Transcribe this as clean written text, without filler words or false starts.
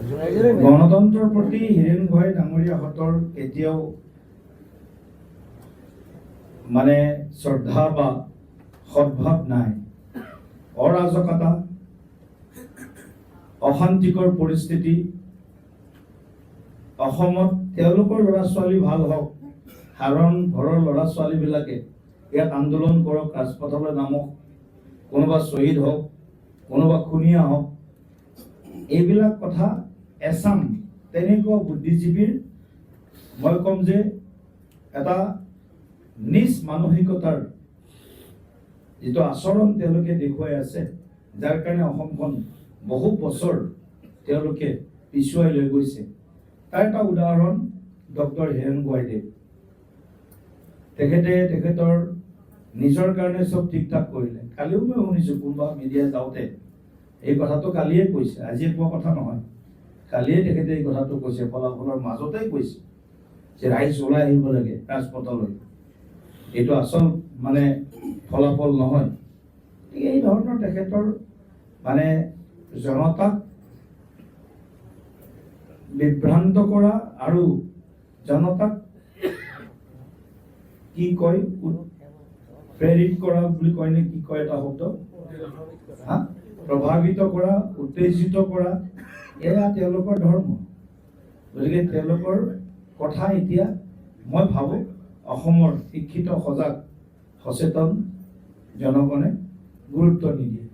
গণতন্ত্ৰৰ প্ৰতি হীৰেণ গোহাঁই ডাঙৰীয়াহঁতৰ কেতিয়াও মানে শ্ৰদ্ধা বা সদ্ভাৱ নাই। অৰাজকতা, অশান্তিকৰ পৰিস্থিতি, অসমত তেওঁলোকৰ ল'ৰা ছোৱালী ভাল হওক, সাধাৰণ ঘৰৰ ল'ৰা ছোৱালীবিলাকে ইয়াত আন্দোলন কৰক, ৰাজপথলৈ নামক, কোনোবা শ্বহীদ হওক, কোনোবা খুনীয়া হওক, এইবিলাক কথা এছাম তেনেকুৱা বুদ্ধিজীৱীৰ মই ক'ম যে এটা নিজ মানসিকতাৰ যিটো আচৰণ তেওঁলোকে দেখুৱাই আছে, যাৰ কাৰণে অসমখন বহু বছৰ তেওঁলোকে পিছুৱাই লৈ গৈছে। তাৰ এটা উদাহৰণ ডক্টৰ হীৰেণ গোহাঁইদেৱ। তেখেতৰ নিজৰ কাৰণে চব ঠিক ঠাক কৰিলে। কালিও মই শুনিছোঁ কোনোবা মিডিয়া যাওঁতে এই কথাটো কালিয়ে কৈছে, আজিয়ে কোৱা কথা নহয়, কালিয়ে তেখেতে এই কথাটো কৈছে, ফলাফলৰ মাজতেই কৈছে যে ৰাইজ ওলাই আহিব লাগে ৰাজপথলৈ, এইটো আচল মানে ফলাফল নহয়। এই ধৰণৰ তেখেতৰ মানে জনতাক বিভ্ৰান্ত কৰা আৰু জনতাক কি কয় প্ৰেৰিত কৰা বুলি কয় নে কি কয় এটা শব্দ, প্ৰভাৱিত কৰা, উত্তেজিত কৰা, এয়া তেওঁলোকৰ ধৰ্ম। গতিকে তেওঁলোকৰ কথা এতিয়া মই ভাবোঁ অসমৰ শিক্ষিত সজাগ সচেতন জনগণে গুৰুত্ব নিদিয়ে।